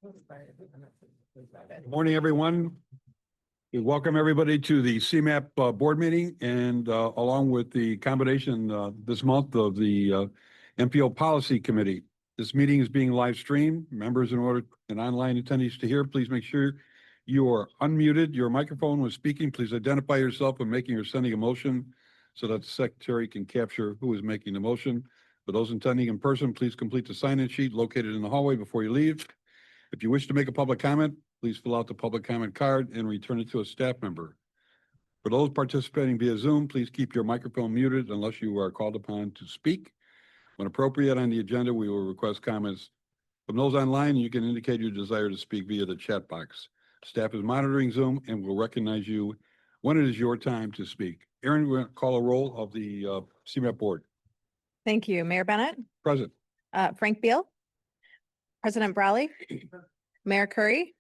Good morning, everyone. We welcome everybody to the CMAP board meeting and along with the combination this month of the MPO Policy Committee. This meeting is being live streamed. Members in order and online attendees to hear, please make sure you are unmuted. Your microphone when speaking. Please identify yourself when making or sending a motion so that the secretary can capture who is making the motion. For those attending in person, please complete the sign-in sheet located in the hallway before you leave. If you wish to make a public comment, please fill out the public comment card and return it to a staff member. For those participating via Zoom, please keep your microphone muted unless you are called upon to speak. When appropriate on the agenda, we will request comments from those online. You can indicate your desire to speak via the chat box. Staff is monitoring Zoom and will recognize you when it is your time to speak. Erin, we're going to call a roll of the CMAP board. Thank you. Mayor Bennett, Present. Frank Beal, President Brawley, Mayor Curry,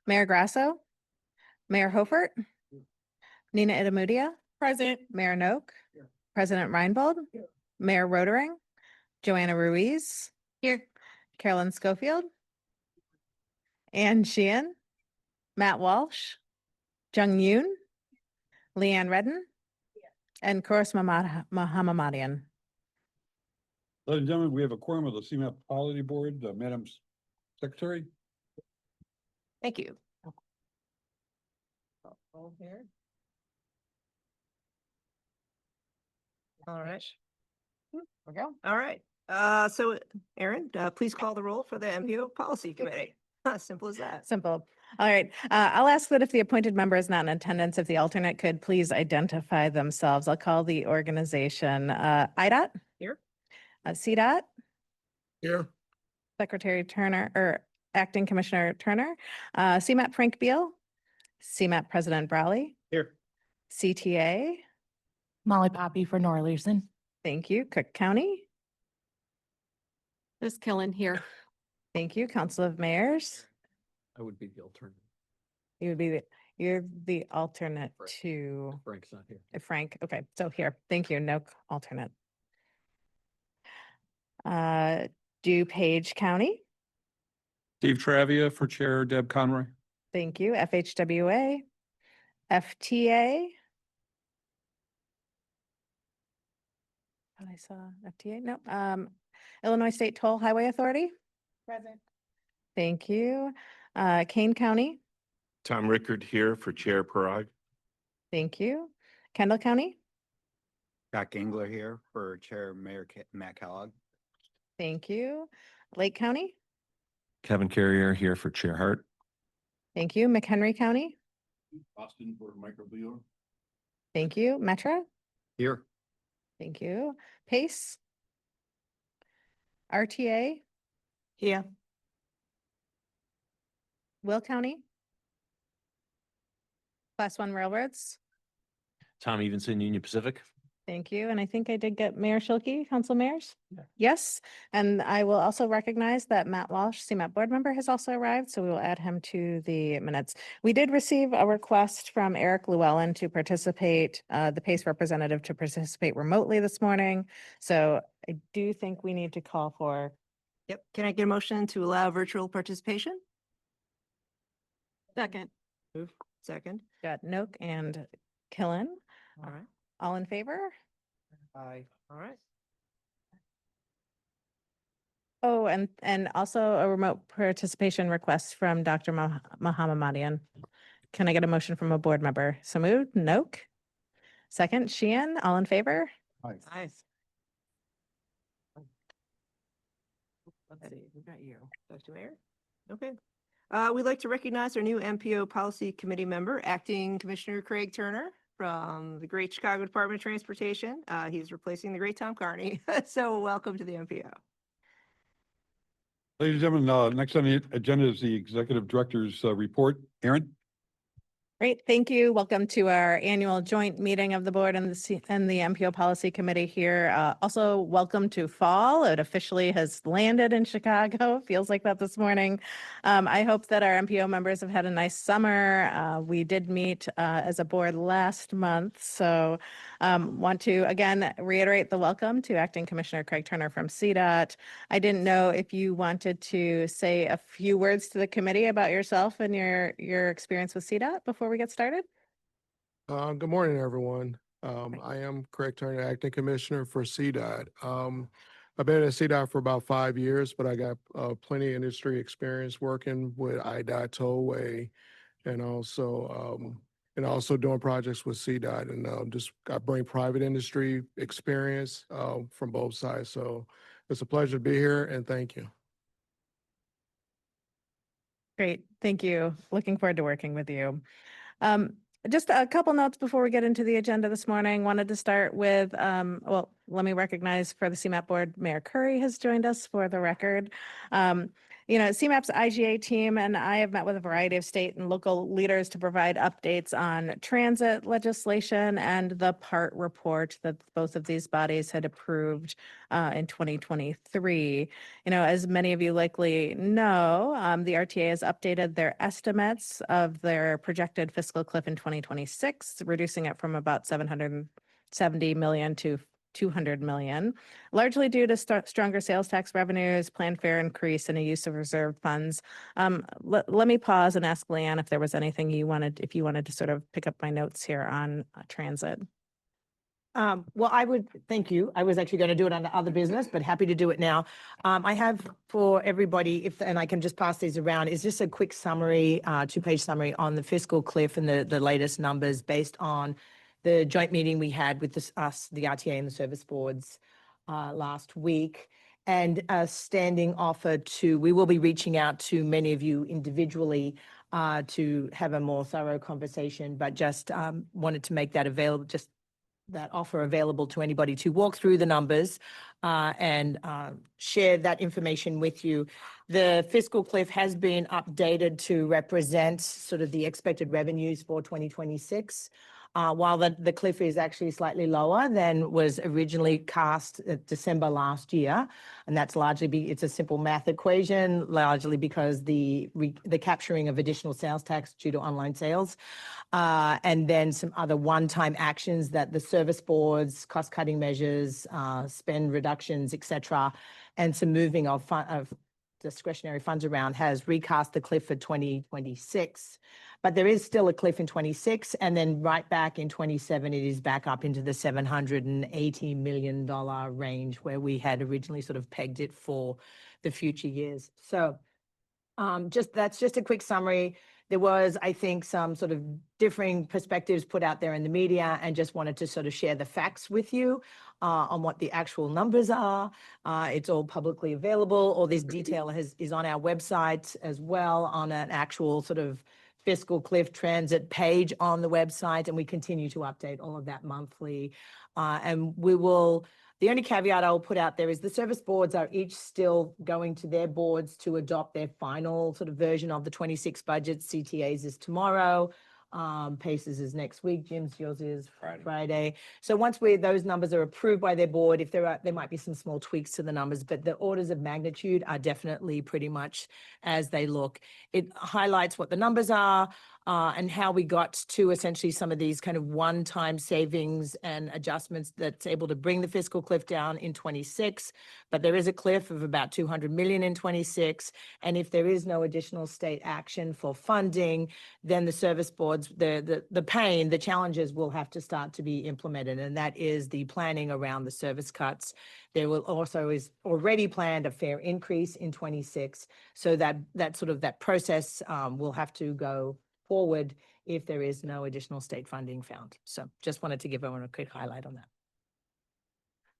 Mayor Grasso, Mayor Hofert, Nina Itamudia, present, Mayor Noak, President Reinbold, Mayor Rodering, Joanna Ruiz, here, Carolyn Schofield, Ann Sheehan, Matt Walsh, Jung Yoon, Leanne Redden, and Koros Mohammadian. Ladies and gentlemen, we have a quorum of the CMAP Policy Board. Madam Secretary. Thank you. Here. All right. There we go. All right. So Erin, please call the roll for the MPO Policy Committee. Simple as that. Simple. All right. I'll ask that if the appointed member is not in attendance, if the alternate could please identify themselves. I'll call the organization IDOT. Here. CDOT. Here. Secretary Turner or Acting Commissioner Turner. CMAP Frank Beal. CMAP President Brawley. Here. CTA. Molly Poppy for Norleason. Thank you. Cook County. This Killen here. Thank you. Council of Mayors. I would be the alternative. You would be you're the alternate Frank. to Frank's not here. Frank. Okay, so here. Thank you. No alternate. DuPage County. Steve Travia for Chair, Deb Conroy. Thank you. FHWA. FTA. I saw FTA. No. Illinois State Toll Highway Authority. Present. Thank you. Kane County. Tom Rickard here for Chair Parag. Thank you. Kendall County. Scott Gangler here for Chair Mayor Matt Kellogg. Thank you. Lake County. Kevin Carrier here for Chair Hart. Thank you. McHenry County. Boston for microbiome. Thank you. Metro. Here. Thank you. Pace. RTA. Here. Will County. Class 1 railroads. Tom Evenson, Union Pacific. Thank you. And I think I did get Mayor Schilke, Council Mayors. Yeah. Yes. And I will also recognize that Matt Walsh, CMAP board member, has also arrived. So we will add him to the minutes. We did receive a request from Eric Llewellyn to participate, the PACE representative to participate remotely this morning. So I do think we need to call for. Yep. Can I get a motion to allow virtual participation? Second. Second. Got Noak and Killen. All right. All in favor? Aye. All right. Oh, and also a remote participation request from Dr. Mohammadian. Can I get a motion from a board member? So moved. Noak. Second, Sheehan. All in favor? Nice. Let's see, we got you. Dr. Mayor. Okay. We'd like to recognize our new MPO Policy Committee member, Acting Commissioner Craig Turner from the Great Chicago Department of Transportation. He's replacing the great Tom Carney. So welcome to the MPO. Ladies and gentlemen, next on the agenda is the Executive Director's report. Erin. Great, thank you. Welcome to our annual joint meeting of the board and the MPO Policy Committee here. Also, welcome to fall. It officially has landed in Chicago. Feels like that this morning. I hope that our MPO members have had a nice summer. We did meet as a board last month, so want to again reiterate the welcome to Acting Commissioner Craig Turner from CDOT. I didn't know if you wanted to say a few words to the committee about yourself and your experience with CDOT before we get started. Good morning, everyone. I am Craig Turner, Acting Commissioner for CDOT. I've been at CDOT for about 5 years, but I got plenty of industry experience working with IDOT Tollway and also doing projects with CDOT, and I bring private industry experience from both sides. So it's a pleasure to be here, and thank you. Great, thank you. Looking forward to working with you. Just a couple notes before we get into the agenda this morning. Wanted to start with, well, let me recognize for the CMAP board, Mayor Curry has joined us for the record. CMAP's IGA team and I have met with a variety of state and local leaders to provide updates on transit legislation and the PART report that both of these bodies had approved in 2023. As many of you likely know, the RTA has updated their estimates of their projected fiscal cliff in 2026, reducing it from about 770 million to 200 million, largely due to stronger sales tax revenues, planned fare increase, and a use of reserve funds. Let me pause and ask Leanne if there was anything if you wanted to sort of pick up my notes here on transit. Well, thank you. I was actually going to do it under other business, but happy to do it now. I have for everybody, and I can just pass these around, is just a quick summary, 2-page summary on the fiscal cliff and the latest numbers based on the joint meeting we had with the RTA and the service boards last week. And a standing offer we will be reaching out to many of you individually to have a more thorough conversation, but just wanted to make that available, just that offer available to anybody to walk through the numbers and share that information with you. The fiscal cliff has been updated to represent sort of the expected revenues for 2026. While the cliff is actually slightly lower than was originally cast at December last year, and that's largely it's a simple math equation, largely because the capturing of additional sales tax due to online sales, and then some other one-time actions that the service boards, cost-cutting measures, spend reductions, et cetera, and some moving of discretionary funds around has recast the cliff for 2026. But there is still a cliff in 26, and then right back in 27, it is back up into the $780 million range where we had originally sort of pegged it for the future years. So that's just a quick summary. There was, I think, some sort of differing perspectives put out there in the media, and just wanted to sort of share the facts with you on what the actual numbers are. It's all publicly available. All this detail is on our website as well, on an actual sort of fiscal cliff transit page on the website, and we continue to update all of that monthly. And the only caveat I'll put out there is the service boards are each still going to their boards to adopt their final sort of version of the 26 budget. CTAs is tomorrow. Paces is next week. Jim's, yours is Friday. So once those numbers are approved by their board, if there might be some small tweaks to the numbers, but the orders of magnitude are definitely pretty much as they look. It highlights what the numbers are and how we got to essentially some of these kind of one-time savings and adjustments that's able to bring the fiscal cliff down in 26. But there is a cliff of about 200 million in 26. And if there is no additional state action for funding, then the service boards, the challenges will have to start to be implemented. And that is the planning around the service cuts. There will also is already planned a fare increase in 26. So that process will have to go forward if there is no additional state funding found. So just wanted to give everyone a quick highlight on that.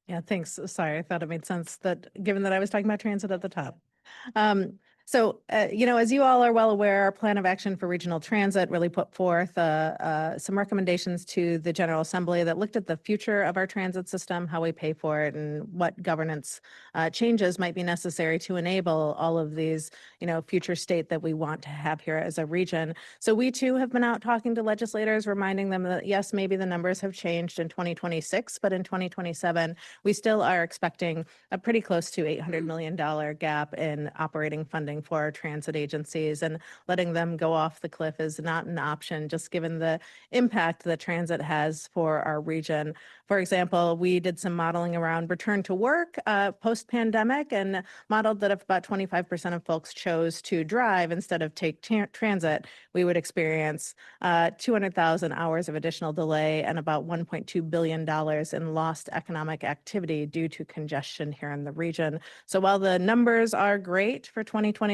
Yeah, thanks. Sorry, I thought it made sense that given that I was talking about transit at the top. So, as you all are well aware, our plan of action for regional transit really put forth some recommendations to the General Assembly that looked at the future of our transit system, how we pay for it, and what governance changes might be necessary to enable all of these, future state that we want to have here as a region. So we too have been out talking to legislators, reminding them that yes, maybe the numbers have changed in 2026, but in 2027, we still are expecting a pretty close to $800 million gap in operating funding for our transit agencies, and letting them go off the cliff is not an option, just given the impact that transit has for our region. For example, we did some modeling around return to work post-pandemic and modeled that if about 25% of folks chose to drive instead of take transit, we would experience 200,000 hours of additional delay and about $1.2 billion in lost economic activity due to congestion here in the region. So while the numbers are great for 2027,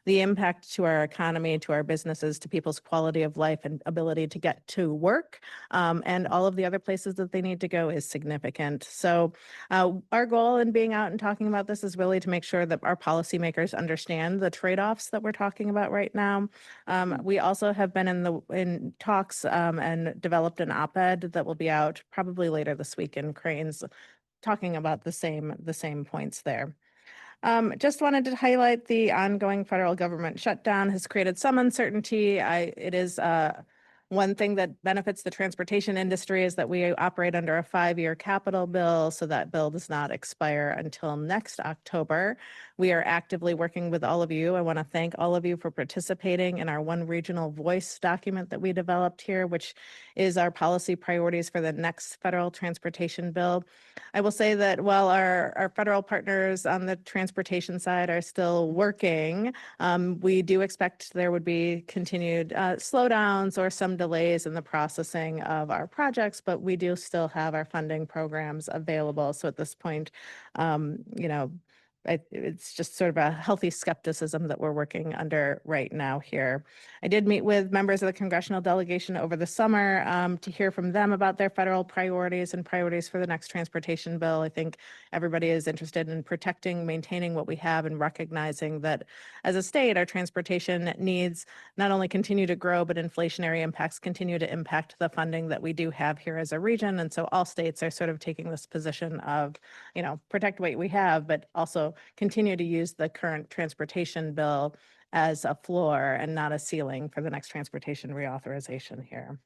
the impact to our economy, to our businesses, to people's quality of life and ability to get to work, and all of the other places that they need to go is significant. So our goal in being out and talking about this is really to make sure that our policymakers understand the trade-offs that we're talking about right now. We also have been in talks and developed an op-ed that will be out probably later this week in Cranes, talking about the same points there. Just wanted to highlight the ongoing federal government shutdown has created some uncertainty. It is one thing that benefits the transportation industry is that we operate under a 5-year capital bill, so that bill does not expire until next October. We are actively working with all of you. I want to thank all of you for participating in our One Regional Voice document that we developed here, which is our policy priorities for the next federal transportation bill. I will say that while our federal partners on the transportation side are still working, we do expect there would be continued slowdowns or some delays in the processing of our projects, but we do still have our funding programs available. So at this point, it's just sort of a healthy skepticism that we're working under right now here. I did meet with members of the congressional delegation over the summer to hear from them about their federal priorities and priorities for the next transportation bill. I think everybody is interested in protecting, maintaining what we have, and recognizing that as a state, our transportation needs not only continue to grow, but inflationary impacts continue to impact the funding that we do have here as a region. And so all states are sort of taking this position of, protect what we have, but also continue to use the current transportation bill as a floor and not a ceiling for the next transportation reauthorization here.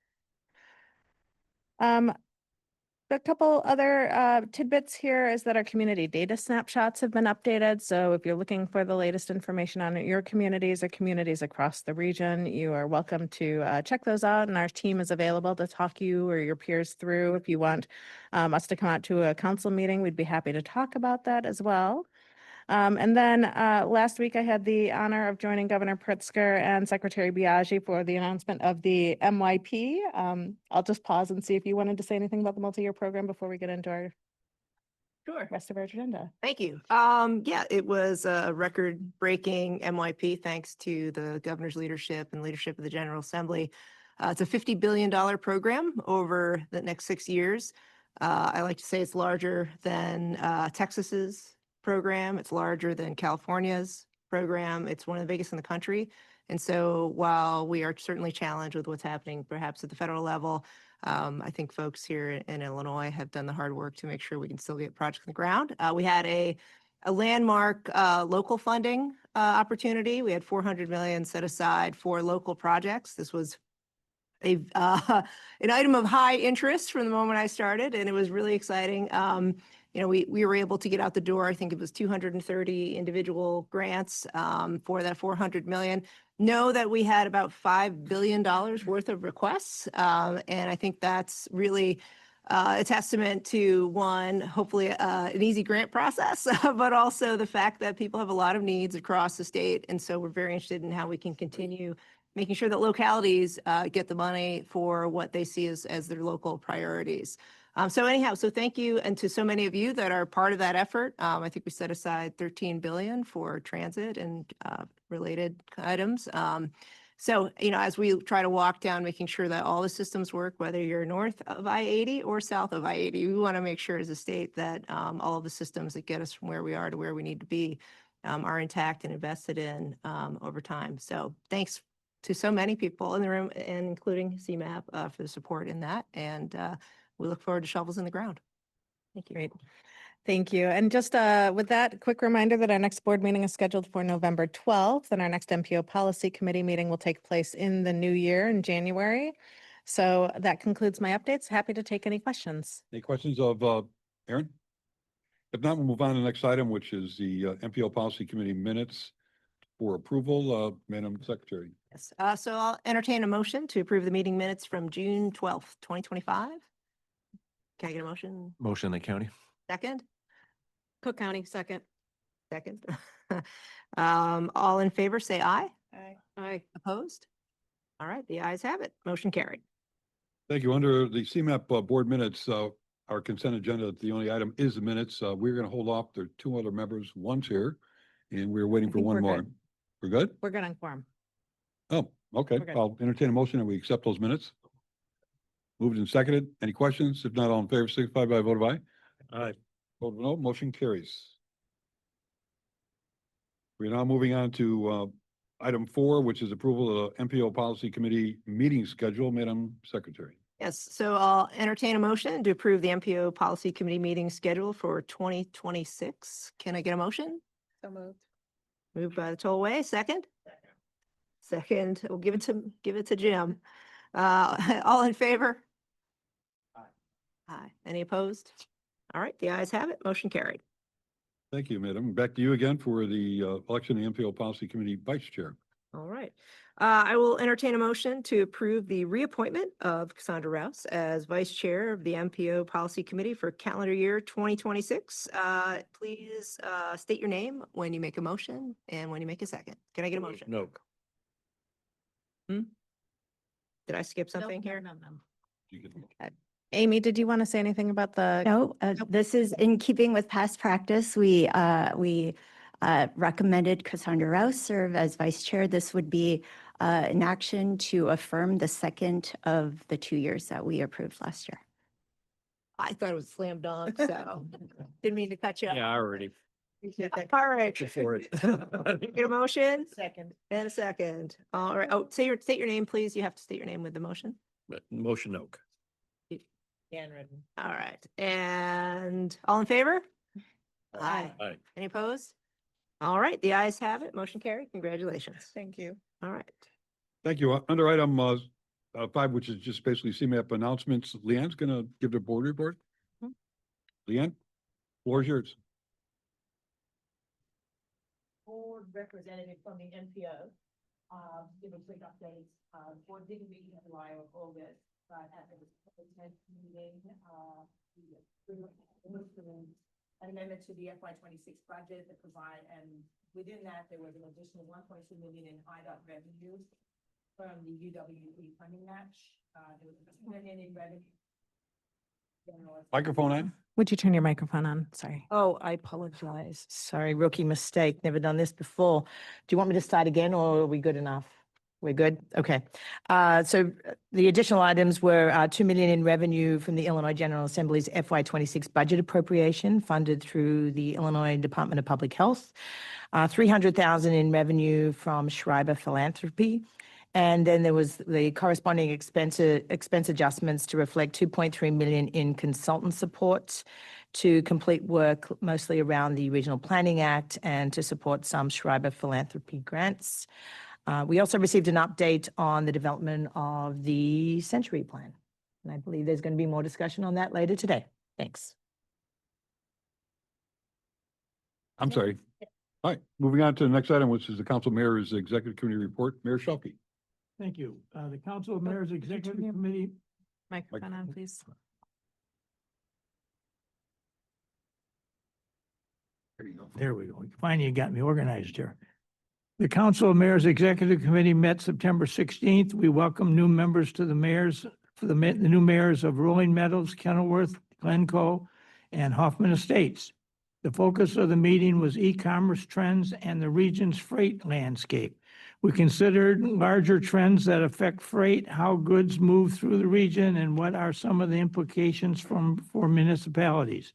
A couple other tidbits here is that our community data snapshots have been updated. So if you're looking for the latest information on your communities or communities across the region, you are welcome to check those out. And our team is available to talk you or your peers through. If you want us to come out to a council meeting, we'd be happy to talk about that as well. And then last week, I had the honor of joining Governor Pritzker and Secretary Biaggi for the announcement of the MYP. I'll just pause and see if you wanted to say anything about the multi-year program before we get into our rest of our agenda. Thank you. Yeah, it was a record-breaking MYP thanks to the governor's leadership and leadership of the General Assembly. It's a $50 billion program over the next 6 years. I like to say it's larger than Texas's program. It's larger than California's program. It's one of the biggest in the country. And so while we are certainly challenged with what's happening perhaps at the federal level, I think folks here in Illinois have done the hard work to make sure we can still get projects on the ground. We had a landmark local funding opportunity. We had $400 million set aside for local projects. This was an item of high interest from the moment I started, and it was really exciting. We were able to get out the door. I think it was 230 individual grants for that $400 million. Know that we had about $5 billion worth of requests. And I think that's really a testament to one, hopefully an easy grant process, but also the fact that people have a lot of needs across the state. And so we're very interested in how we can continue making sure that localities get the money for what they see as their local priorities. So thank you. And to so many of you that are part of that effort, I think we set aside $13 billion for transit and related items. As we try to walk down, making sure that all the systems work, whether you're north of I-80 or south of I-80, we want to make sure as a state that all of the systems that get us from where we are to where we need to be are intact and invested in over time. So thanks to so many people in the room, and including CMAP, for the support in that. And we look forward to shovels in the ground. Thank you. Great. Thank you. And just with that, quick reminder that our next board meeting is scheduled for November 12th, and our next MPO Policy Committee meeting will take place in the new year in January. So that concludes my updates. Happy to take any questions. Any questions of Aaron? If not, we'll move on to the next item, which is the MPO Policy Committee minutes for approval. Madam Secretary. Yes. So I'll entertain a motion to approve the meeting minutes from June 12th, 2025. Can I get a motion? Motion, Lake County. Second? Cook County, second. Second. All in favor, say aye. Aye. Opposed? All right, the ayes have it. Motion carried. Thank you. Under the CMAP board minutes, our consent agenda, the only item is the minutes. We're going to hold off. There are two other members. One's here, and we're waiting I for think one we're more. good. We're good? We're good on quorum. Oh, okay. We're good. I'll entertain a motion and we accept those minutes. Moved and seconded. Any questions? If not, all in favor, signify by a vote of aye. Aye. Vote of no, motion carries. We're now moving on to item 4, which is approval of the MPO Policy Committee meeting schedule. Madam Secretary. Yes, so I'll entertain a motion to approve the MPO Policy Committee meeting schedule for 2026. Can I get a motion? So moved. Moved by the Tollway, second? Second, we'll give it to Jim. All in favor? Aye. Aye. Any opposed? All right, the ayes have it. Motion carried. Thank you, madam. Back to you again for the election of the MPO Policy Committee Vice Chair. All right. I will entertain a motion to approve the reappointment of Cassandra Rouse as Vice Chair of the MPO Policy Committee for calendar year 2026. Please state your name when you make a motion and when you make a second. Can I get a motion? No. Did I skip something here? You can- Amy, did you want to say anything about the? No, this is in keeping with past practice. We recommended Cassandra Rouse serve as vice chair. This would be an action to affirm the second of the 2 years that we approved last year. I thought it was slam dunk, so didn't mean to cut you off. already. All right. For it. Get a motion Second. and a second. All right. Oh, state your name, please. You have to state your name with the motion. Motion, Oak. Handwritten. All right. And all in favor? Aye. Aye. Any opposed? All right. The ayes have it. Motion carried. Congratulations. Thank you. All right. Thank you. Under item 5, which is just basically CMAP announcements, Leanne's going to give the board report. Leanne, floor is yours. Board representative from the MPO, give a quick update. Board didn't meet in July or August, but at the tenth meeting, we approved an amendment to the FY 26 budget that provide, and within that, there was an additional 1.2 million in IDOT revenue from the UWE funding match. There was $2 million in revenue. Microphone on. Would you turn your microphone on? Sorry. Oh, I apologize. Sorry, rookie mistake. Never done this before. Do you want me to start again or are we good enough? We're good? Okay. So the additional items were 2 million in revenue from the Illinois General Assembly's FY 26 budget appropriation funded through the Illinois Department of Public Health, 300,000 in revenue from Schreiber Philanthropy. And then there was the corresponding expense adjustments to reflect 2.3 million in consultant support to complete work mostly around the Regional Planning Act and to support some Schreiber Philanthropy grants. We also received an update on the development of the Century Plan. And I believe there's going to be more discussion on that later today. Thanks. I'm sorry. All right, moving on to the next item, which is the council mayor's executive committee report. Mayor Schuelke. Thank you. The Council of Mayors Executive Committee. Microphone on, please. There you go. There we go. Finally, you got me organized here. The Council of Mayors Executive Committee met September 16th. We welcome new members to the mayors, the new mayors of Rolling Meadows, Kenilworth, Glencoe, and Hoffman Estates. The focus of the meeting was e-commerce trends and the region's freight landscape. We considered larger trends that affect freight, how goods move through the region, and what are some of the implications for municipalities.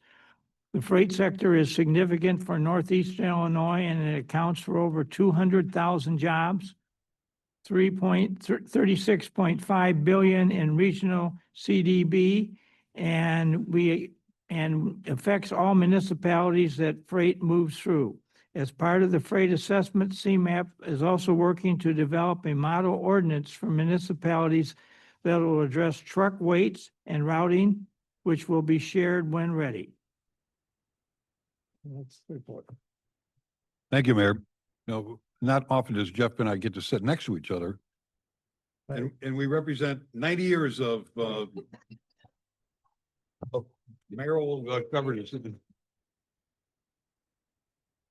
The freight sector is significant for Northeastern Illinois, and it accounts for over 200,000 jobs, 36.5 billion in regional CDB, and affects all municipalities that freight moves through. As part of the freight assessment, CMAP is also working to develop a model ordinance for municipalities that will address truck weights and routing, which will be shared when ready. That's the report. Thank you, Mayor. No, not often does Jeff and I get to sit next to each other. And we represent 90 years of mayoral governance.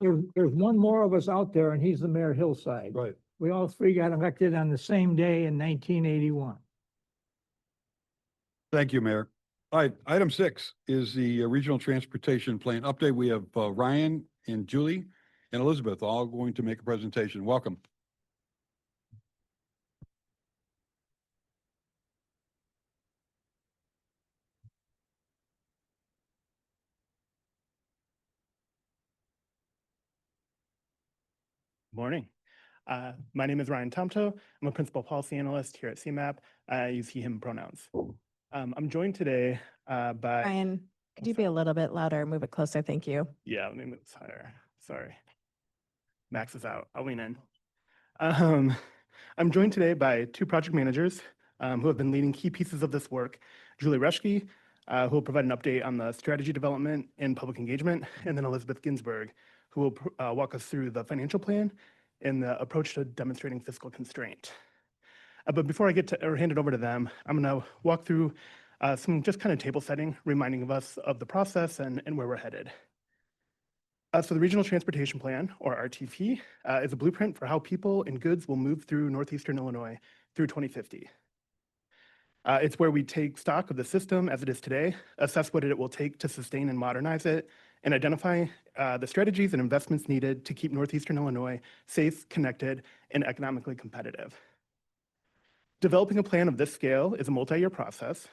There's one more of us out there, and he's the mayor Hillside. Right. We all three got elected on the same day in 1981. Thank you, Mayor. All right, item 6 is the Regional Transportation Plan update. We have Ryan and Julie and Elizabeth all going to make a presentation. Welcome. Morning. My name is Ryan Tomto. I'm a principal policy analyst here at CMAP. I use he, him pronouns. I'm joined today by... Ryan, could you be a little bit louder? Move it closer. Thank you. Yeah, let me move this higher. Sorry. Max is out. I'll lean in. I'm joined today by 2 project managers who have been leading key pieces of this work. Julie Reschke, who will provide an update on the strategy development and public engagement, and then Elizabeth Ginsburg, who will walk us through the financial plan and the approach to demonstrating fiscal constraint. But before I get to or hand it over to them, I'm going to walk through some just kind of table setting, reminding us of the process and where we're headed. So the Regional Transportation Plan, or RTP, is a blueprint for how people and goods will move through Northeastern Illinois through 2050. It's where we take stock of the system as it is today, assess what it will take to sustain and modernize it, and identify the strategies and investments needed to keep Northeastern Illinois safe, connected, and economically competitive. Developing a plan of this scale is a multi-year process.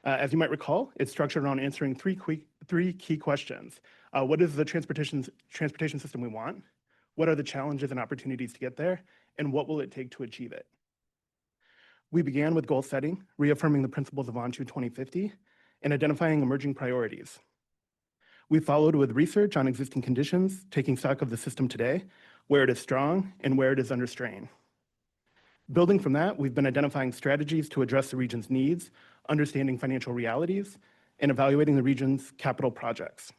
As you might recall, it's structured around answering three key questions. What is the transportation system we want? What are the challenges and opportunities to get there? And what will it take to achieve it? We began with goal setting, reaffirming the principles of On to 2050, and identifying emerging priorities. We followed with research on existing conditions, taking stock of the system today, where it is strong and where it is under strain. Building from that, we've been identifying strategies to address the region's needs, understanding financial realities, and evaluating the region's capital projects.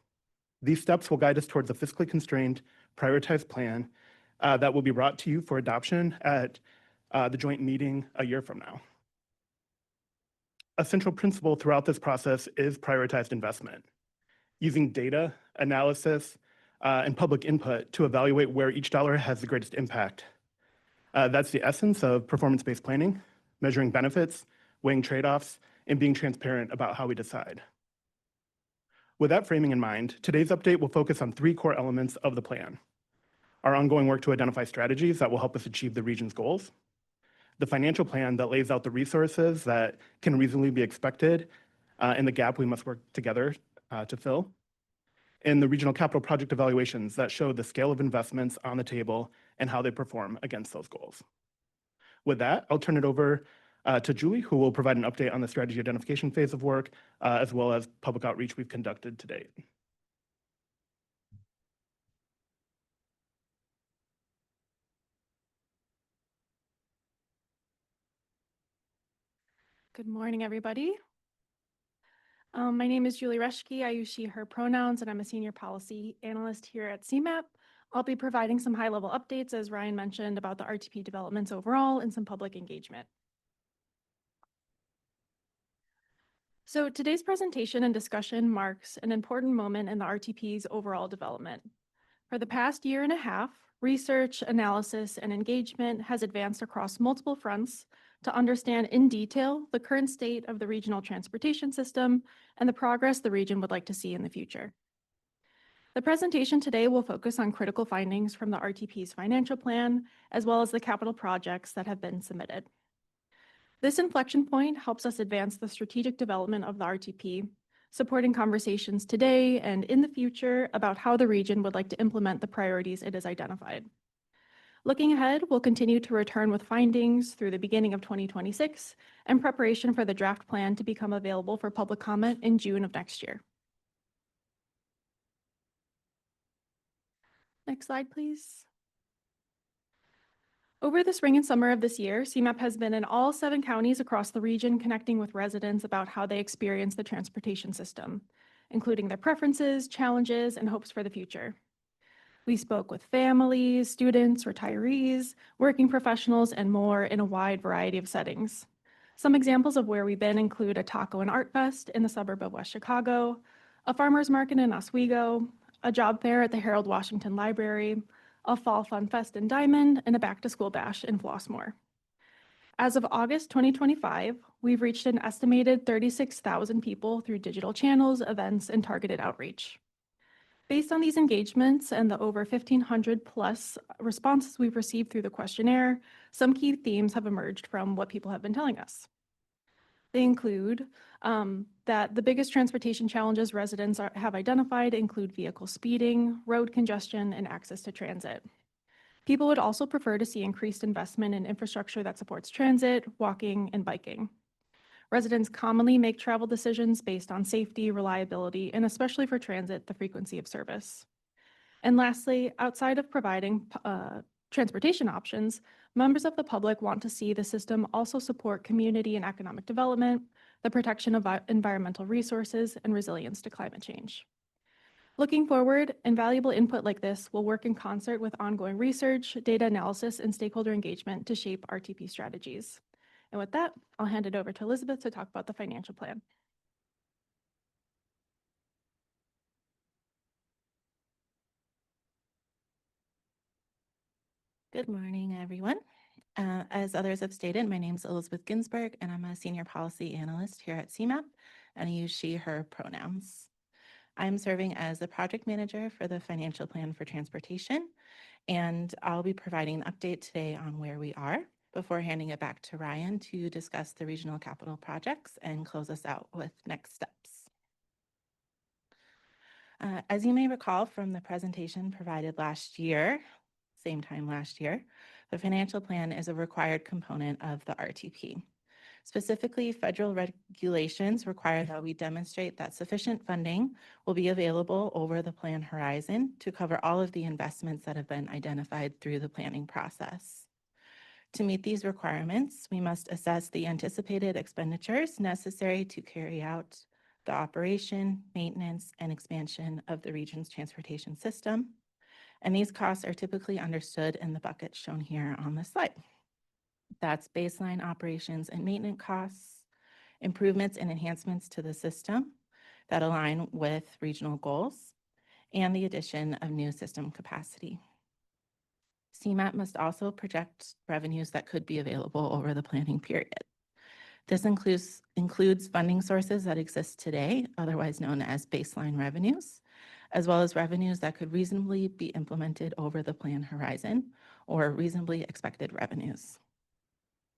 These steps will guide us towards a fiscally constrained, prioritized plan that will be brought to you for adoption at the joint meeting a year from now. A central principle throughout this process is prioritized investment, using data, analysis, and public input to evaluate where each dollar has the greatest impact. That's the essence of performance-based planning, measuring benefits, weighing trade-offs, and being transparent about how we decide. With that framing in mind, today's update will focus on 3 core elements of the plan: our ongoing work to identify strategies that will help us achieve the region's goals, the financial plan that lays out the resources that can reasonably be expected, and the gap we must work together to fill, and the regional capital project evaluations that show the scale of investments on the table and how they perform against those goals. With that, I'll turn it over to Julie, who will provide an update on the strategy identification phase of work, as well as public outreach we've conducted to date. Good morning, everybody. My name is Julie Reschke. I use she, her pronouns, and I'm a senior policy analyst here at CMAP. I'll be providing some high-level updates, as Ryan mentioned, about the RTP developments overall and some public engagement. So today's presentation and discussion marks an important moment in the RTP's overall development. For the past year and a half, research, analysis, and engagement has advanced across multiple fronts to understand in detail the current state of the regional transportation system and the progress the region would like to see in the future. The presentation today will focus on critical findings from the RTP's financial plan, as well as the capital projects that have been submitted. This inflection point helps us advance the strategic development of the RTP supporting conversations today and in the future about how the region would like to implement the priorities it has identified. Looking ahead, we'll continue to return with findings through the beginning of 2026 and preparation for the draft plan to become available for public comment in June of next year. Next slide, please. Over the spring and summer of this year, CMAP has been in all 7 counties across the region, connecting with residents about how they experience the transportation system, including their preferences, challenges, and hopes for the future. We spoke with families, students, retirees, working professionals, and more in a wide variety of settings. Some examples of where we've been include a taco and art fest in the suburb of West Chicago, a farmer's market in Oswego, a job fair at the Harold Washington Library, a fall fun fest in Diamond, and a back-to-school bash in Flossmoor. As of August 2025, we've reached an estimated 36,000 people through digital channels, events, and targeted outreach. Based on these engagements and the over 1,500 plus responses we've received through the questionnaire, some key themes have emerged from what people have been telling us. They include that the biggest transportation challenges residents have identified include vehicle speeding, road congestion, and access to transit. People would also prefer to see increased investment in infrastructure that supports transit, walking, and biking. Residents commonly make travel decisions based on safety, reliability, and especially for transit, the frequency of service. And lastly, outside of providing transportation options, members of the public want to see the system also support community and economic development, the protection of environmental resources, and resilience to climate change. Looking forward, invaluable input like this will work in concert with ongoing research, data analysis, and stakeholder engagement to shape RTP strategies. And with that, I'll hand it over to Elizabeth to talk about the financial plan. Good morning, everyone. As others have stated, my name is Elizabeth Ginsburg, and I'm a senior policy analyst here at CMAP, and I use she, her pronouns. I'm serving as the project manager for the financial plan for transportation, and I'll be providing an update today on where we are before handing it back to Ryan to discuss the regional capital projects and close us out with next steps. As you may recall from the presentation provided last year, same time last year, the financial plan is a required component of the RTP. Specifically, federal regulations require that we demonstrate that sufficient funding will be available over the plan horizon to cover all of the investments that have been identified through the planning process. To meet these requirements, we must assess the anticipated expenditures necessary to carry out the operation, maintenance, and expansion of the region's transportation system. And these costs are typically understood in the buckets shown here on the slide. That's baseline operations and maintenance costs, improvements and enhancements to the system that align with regional goals, and the addition of new system capacity. CMAP must also project revenues that could be available over the planning period. This includes funding sources that exist today, otherwise known as baseline revenues, as well as revenues that could reasonably be implemented over the plan horizon or reasonably expected revenues.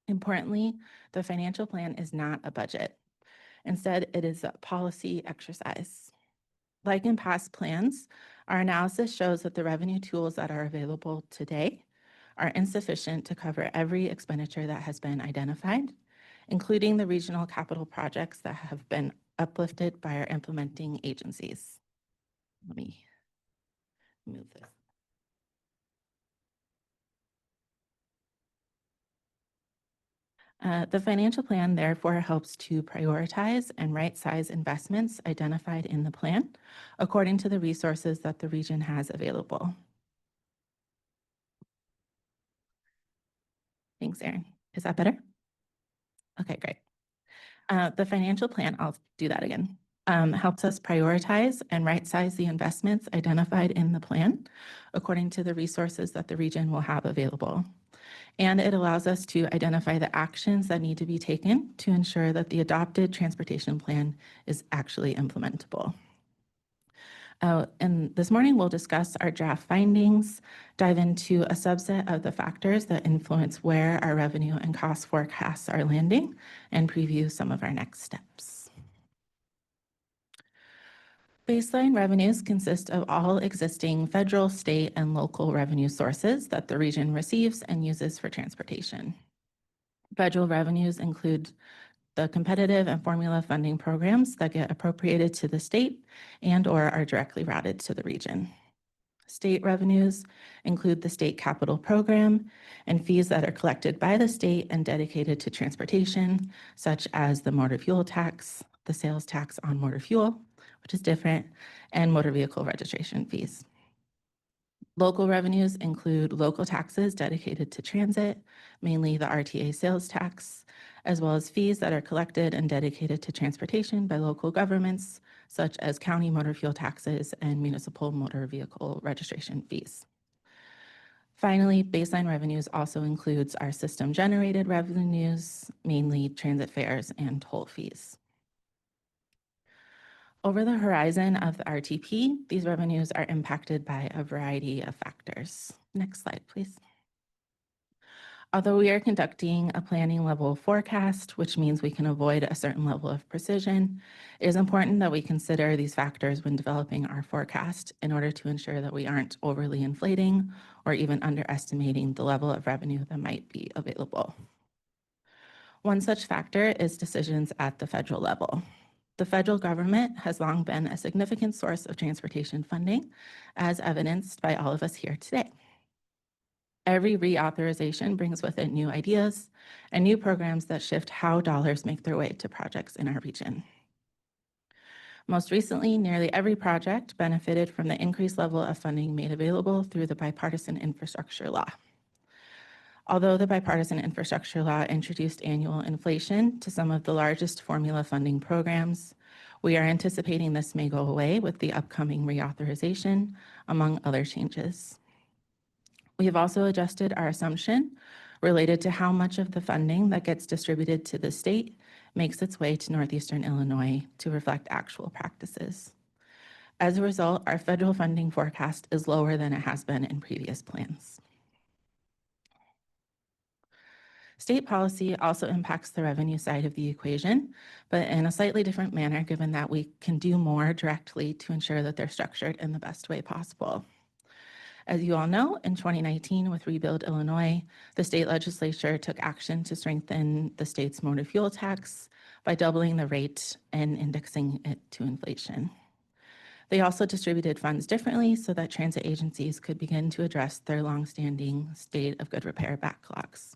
Importantly, the financial plan is not a budget. Instead, it is a policy exercise. Like in past plans, our analysis shows that the revenue tools that are available today are insufficient to cover every expenditure that has been identified, including the regional capital projects that have been uplifted by our implementing agencies. Let me move this. The financial plan therefore helps to prioritize and right-size investments identified in the plan according to the resources that the region has available. Thanks, Erin. Is that better? Okay, great. The financial plan, I'll do that again, helps us prioritize and right-size the investments identified in the plan according to the resources that the region will have available. And it allows us to identify the actions that need to be taken to ensure that the adopted transportation plan is actually implementable. And this morning, we'll discuss our draft findings, dive into a subset of the factors that influence where our revenue and cost forecasts are landing, and preview some of our next steps. Baseline revenues consist of all existing federal, state, and local revenue sources that the region receives and uses for transportation. Federal revenues include the competitive and formula funding programs that get appropriated to the state and/or are directly routed to the region. State revenues include the state capital program and fees that are collected by the state and dedicated to transportation, such as the motor fuel tax, the sales tax on motor fuel, which is different, and motor vehicle registration fees. Local revenues include local taxes dedicated to transit, mainly the RTA sales tax, as well as fees that are collected and dedicated to transportation by local governments, such as county motor fuel taxes and municipal motor vehicle registration fees. Finally, baseline revenues also includes our system-generated revenues, mainly transit fares and toll fees. Over the horizon of the RTP, these revenues are impacted by a variety of factors. Next slide, please. Although we are conducting a planning level forecast, which means we can avoid a certain level of precision, it is important that we consider these factors when developing our forecast in order to ensure that we aren't overly inflating or even underestimating the level of revenue that might be available. One such factor is decisions at the federal level. The federal government has long been a significant source of transportation funding, as evidenced by all of us here today. Every reauthorization brings with it new ideas and new programs that shift how dollars make their way to projects in our region. Most recently, nearly every project benefited from the increased level of funding made available through the Bipartisan Infrastructure Law. Although the Bipartisan Infrastructure Law introduced annual inflation to some of the largest formula funding programs, we are anticipating this may go away with the upcoming reauthorization, among other changes. We have also adjusted our assumption related to how much of the funding that gets distributed to the state makes its way to Northeastern Illinois to reflect actual practices. As a result, our federal funding forecast is lower than it has been in previous plans. State policy also impacts the revenue side of the equation, but in a slightly different manner, given that we can do more directly to ensure that they're structured in the best way possible. As you all know, in 2019 with Rebuild Illinois, the state legislature took action to strengthen the state's motor fuel tax by doubling the rate and indexing it to inflation. They also distributed funds differently so that transit agencies could begin to address their longstanding state of good repair backlogs.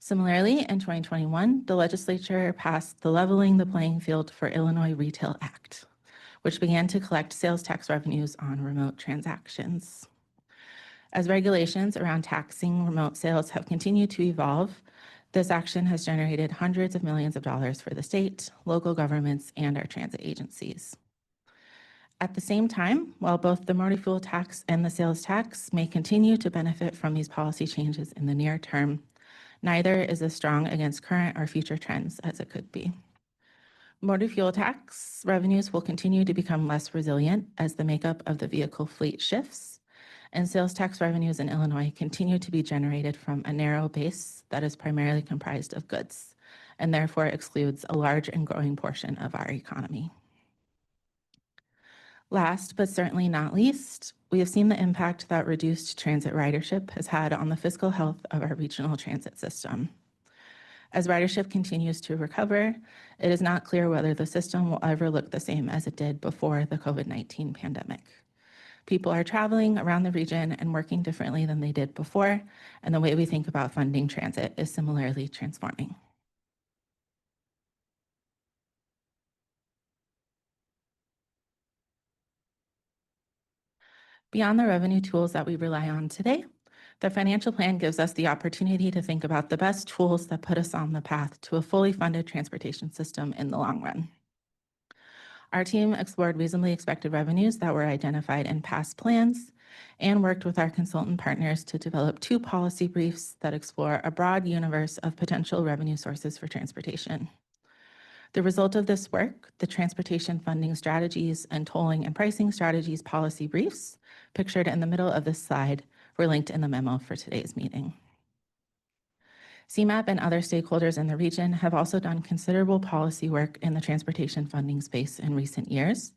Similarly, in 2021, the legislature passed the Leveling the Playing Field for Illinois Retail Act, which began to collect sales tax revenues on remote transactions. As regulations around taxing remote sales have continued to evolve, this action has generated hundreds of millions of dollars for the state, local governments, and our transit agencies. At the same time, while both the motor fuel tax and the sales tax may continue to benefit from these policy changes in the near term, neither is as strong against current or future trends as it could be. Motor fuel tax revenues will continue to become less resilient as the makeup of the vehicle fleet shifts, and sales tax revenues in Illinois continue to be generated from a narrow base that is primarily comprised of goods, and therefore excludes a large and growing portion of our economy. Last, but certainly not least, we have seen the impact that reduced transit ridership has had on the fiscal health of our regional transit system. As ridership continues to recover, it is not clear whether the system will ever look the same as it did before the COVID-19 pandemic. People are traveling around the region and working differently than they did before, and the way we think about funding transit is similarly transforming. Beyond the revenue tools that we rely on today, the financial plan gives us the opportunity to think about the best tools that put us on the path to a fully funded transportation system in the long run. Our team explored reasonably expected revenues that were identified in past plans and worked with our consultant partners to develop 2 policy briefs that explore a broad universe of potential revenue sources for transportation. The result of this work, the Transportation Funding Strategies and Tolling and Pricing Strategies policy briefs, pictured in the middle of this slide, were linked in the memo for today's meeting. CMAP and other stakeholders in the region have also done considerable policy work in the transportation funding space in recent years,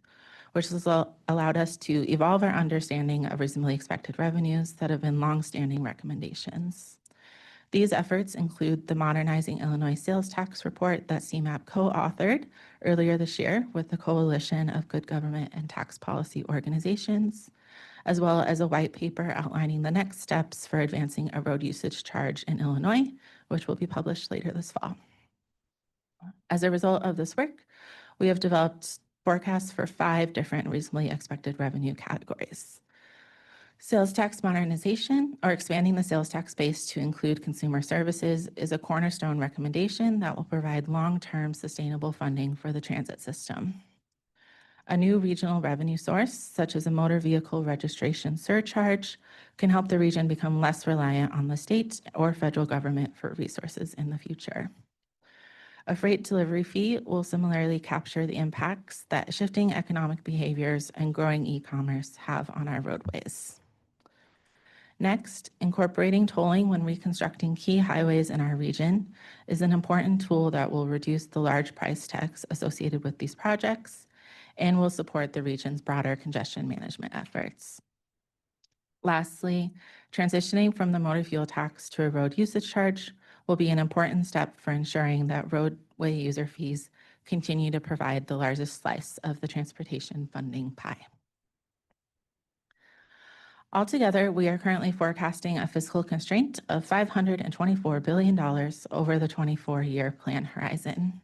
which has allowed us to evolve our understanding of reasonably expected revenues that have been longstanding recommendations. These efforts include the Modernizing Illinois Sales Tax Report that CMAP co-authored earlier this year with the Coalition of Good Government and Tax Policy Organizations, as well as a white paper outlining the next steps for advancing a road usage charge in Illinois, which will be published later this fall. As a result of this work, we have developed forecasts for 5 different reasonably expected revenue categories. Sales tax modernization, or expanding the sales tax base to include consumer services, is a cornerstone recommendation that will provide long-term sustainable funding for the transit system. A new regional revenue source, such as a motor vehicle registration surcharge, can help the region become less reliant on the state or federal government for resources in the future. A freight delivery fee will similarly capture the impacts that shifting economic behaviors and growing e-commerce have on our roadways. Next, incorporating tolling when reconstructing key highways in our region is an important tool that will reduce the large price tags associated with these projects and will support the region's broader congestion management efforts. Lastly, transitioning from the motor fuel tax to a road usage charge will be an important step for ensuring that roadway user fees continue to provide the largest slice of the transportation funding pie. Altogether, we are currently forecasting a fiscal constraint of $524 billion over the 24-year plan horizon.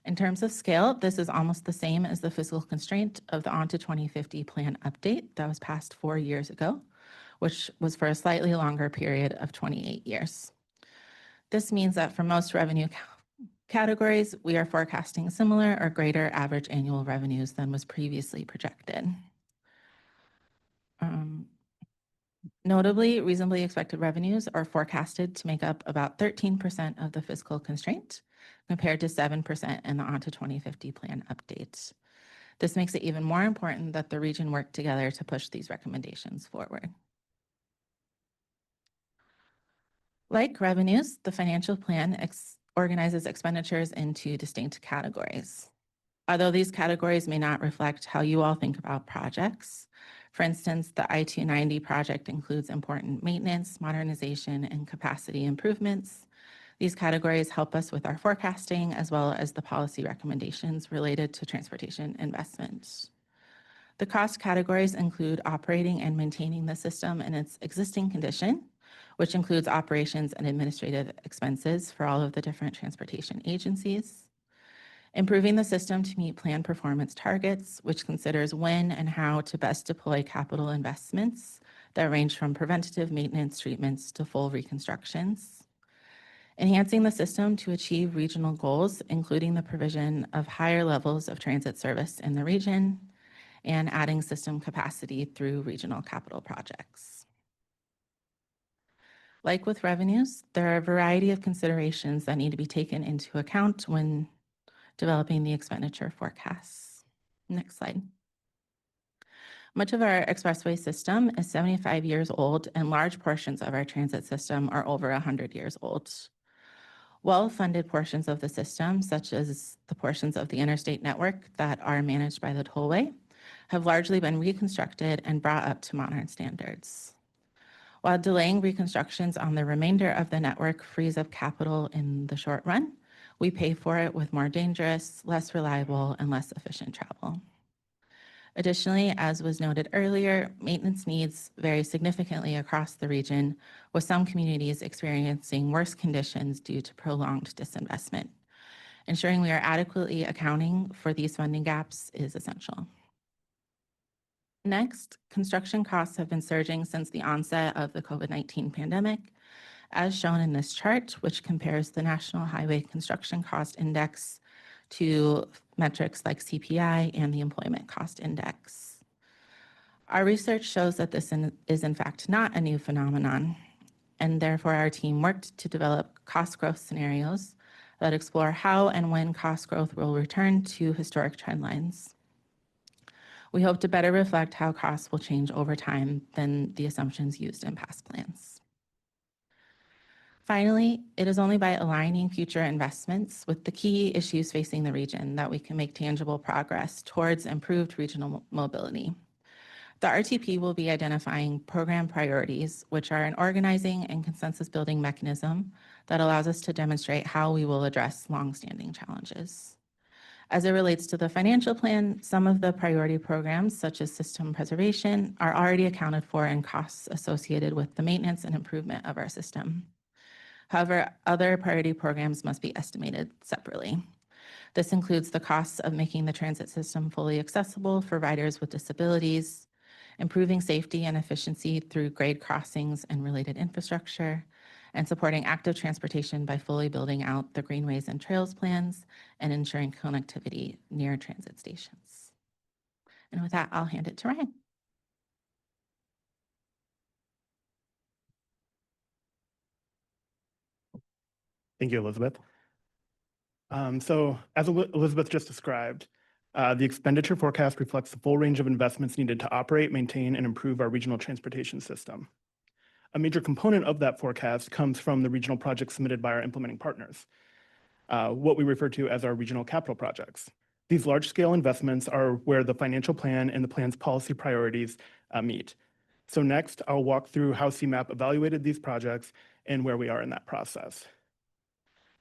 In terms of scale, this is almost the same as the fiscal constraint of the On to 2050 plan update that was passed 4 years ago, which was for a slightly longer period of 28 years. This means that for most revenue categories, we are forecasting similar or greater average annual revenues than was previously projected. Notably, reasonably expected revenues are forecasted to make up about 13% of the fiscal constraint, compared to 7% in the On to 2050 plan update. This makes it even more important that the region work together to push these recommendations forward. Like revenues, the financial plan organizes expenditures into distinct categories. Although these categories may not reflect how you all think about projects, for instance, the I-290 project includes important maintenance, modernization, and capacity improvements. These categories help us with our forecasting as well as the policy recommendations related to transportation investments. The cost categories include operating and maintaining the system in its existing condition, which includes operations and administrative expenses for all of the different transportation agencies. Improving the system to meet plan performance targets, which considers when and how to best deploy capital investments that range from preventative maintenance treatments to full reconstructions. Enhancing the system to achieve regional goals, including the provision of higher levels of transit service in the region, and adding system capacity through regional capital projects. Like with revenues, there are a variety of considerations that need to be taken into account when developing the expenditure forecasts. Next slide. Much of our expressway system is 75 years old, and large portions of our transit system are over 100 years old. Well-funded portions of the system, such as the portions of the interstate network that are managed by the tollway, have largely been reconstructed and brought up to modern standards. While delaying reconstructions on the remainder of the network frees up capital in the short run, we pay for it with more dangerous, less reliable, and less efficient travel. Additionally, as was noted earlier, maintenance needs vary significantly across the region, with some communities experiencing worse conditions due to prolonged disinvestment. Ensuring we are adequately accounting for these funding gaps is essential. Next, construction costs have been surging since the onset of the COVID-19 pandemic, as shown in this chart, which compares the National Highway Construction Cost Index to metrics like CPI and the Employment Cost Index. Our research shows that this is in fact not a new phenomenon, and therefore our team worked to develop cost growth scenarios that explore how and when cost growth will return to historic trend lines. We hope to better reflect how costs will change over time than the assumptions used in past plans. Finally, it is only by aligning future investments with the key issues facing the region that we can make tangible progress towards improved regional mobility. The RTP will be identifying program priorities, which are an organizing and consensus building mechanism that allows us to demonstrate how we will address longstanding challenges. As it relates to the financial plan, some of the priority programs, such as system preservation, are already accounted for in costs associated with the maintenance and improvement of our system. However, other priority programs must be estimated separately. This includes the costs of making the transit system fully accessible for riders with disabilities, improving safety and efficiency through grade crossings and related infrastructure, and supporting active transportation by fully building out the greenways and trails plans and ensuring connectivity near transit stations. And with that, I'll hand it to Ryan. Thank you, Elizabeth. So as Elizabeth just described, the expenditure forecast reflects the full range of investments needed to operate, maintain, and improve our regional transportation system. A major component of that forecast comes from the regional projects submitted by our implementing partners, what we refer to as our regional capital projects. These large-scale investments are where the financial plan and the plan's policy priorities meet. So next, I'll walk through how CMAP evaluated these projects and where we are in that process.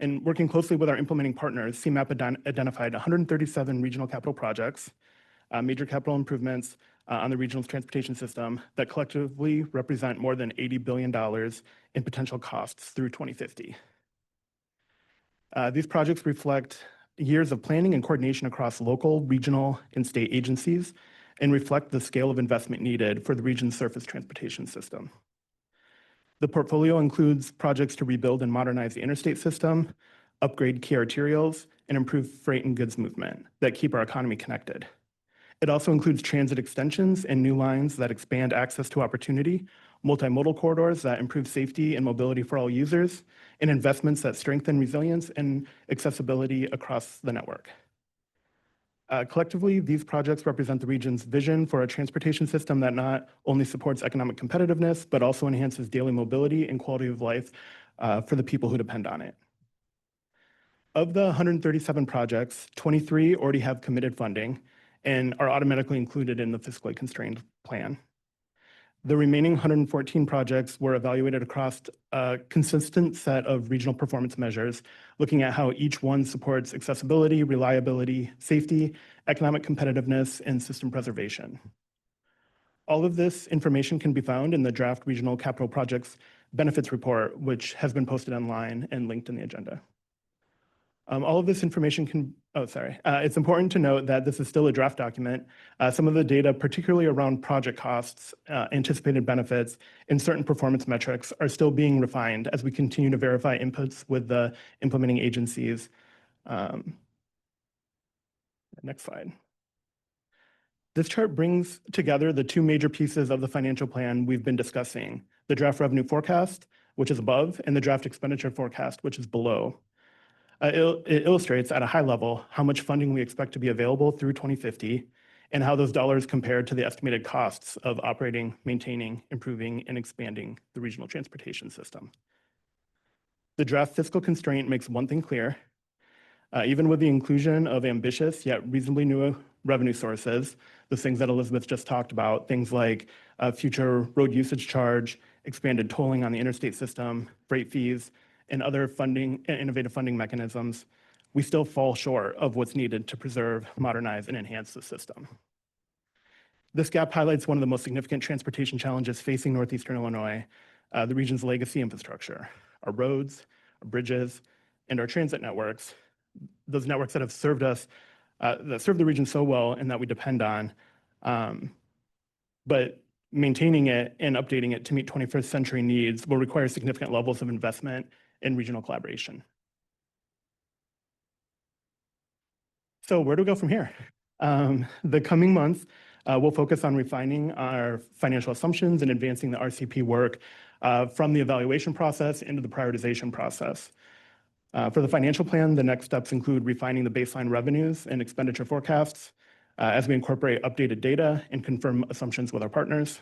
And working closely with our implementing partners, CMAP identified 137 regional capital projects, major capital improvements on the regional transportation system that collectively represent more than $80 billion in potential costs through 2050. These projects reflect years of planning and coordination across local, regional, and state agencies and reflect the scale of investment needed for the region's surface transportation system. The portfolio includes projects to rebuild and modernize the interstate system, upgrade key arterials, and improve freight and goods movement that keep our economy connected. It also includes transit extensions and new lines that expand access to opportunity, multimodal corridors that improve safety and mobility for all users, and investments that strengthen resilience and accessibility across the network. Collectively, these projects represent the region's vision for a transportation system that not only supports economic competitiveness, but also enhances daily mobility and quality of life for the people who depend on it. Of the 137 projects, 23 already have committed funding and are automatically included in the fiscally constrained plan. The remaining 114 projects were evaluated across a consistent set of regional performance measures, looking at how each one supports accessibility, reliability, safety, economic competitiveness, and system preservation. All of this information can be found in the draft Regional Capital Projects Benefits Report, which has been posted online and linked in the agenda. All of this information can, it's important to note that this is still a draft document. Some of the data, particularly around project costs, anticipated benefits, and certain performance metrics are still being refined as we continue to verify inputs with the implementing agencies. Next slide. This chart brings together the two major pieces of the financial plan we've been discussing, the draft revenue forecast, which is above, and the draft expenditure forecast, which is below. It illustrates at a high level how much funding we expect to be available through 2050 and how those dollars compare to the estimated costs of operating, maintaining, improving, and expanding the regional transportation system. The draft fiscal constraint makes one thing clear. Even with the inclusion of ambitious yet reasonably new revenue sources, the things that Elizabeth just talked about, things like future road usage charge, expanded tolling on the interstate system, freight fees, and other funding, innovative funding mechanisms, we still fall short of what's needed to preserve, modernize, and enhance the system. This gap highlights one of the most significant transportation challenges facing Northeastern Illinois, the region's legacy infrastructure, our roads, our bridges, and our transit networks, those networks that have served us, that serve the region so well and that we depend on, but maintaining it and updating it to meet 21st century needs will require significant levels of investment and regional collaboration. So where do we go from here? The coming months, we'll focus on refining our financial assumptions and advancing the RCP work from the evaluation process into the prioritization process. For the financial plan, the next steps include refining the baseline revenues and expenditure forecasts as we incorporate updated data and confirm assumptions with our partners.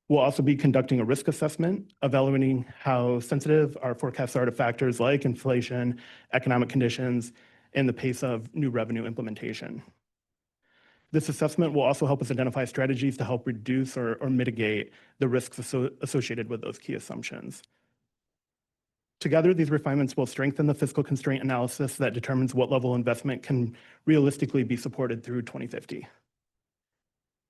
We'll also be conducting a risk assessment, evaluating how sensitive our forecasts are to factors like inflation, economic conditions, and the pace of new revenue implementation. This assessment will also help us identify strategies to help reduce or mitigate the risks associated with those key assumptions. Together, these refinements will strengthen the fiscal constraint analysis that determines what level of investment can realistically be supported through 2050.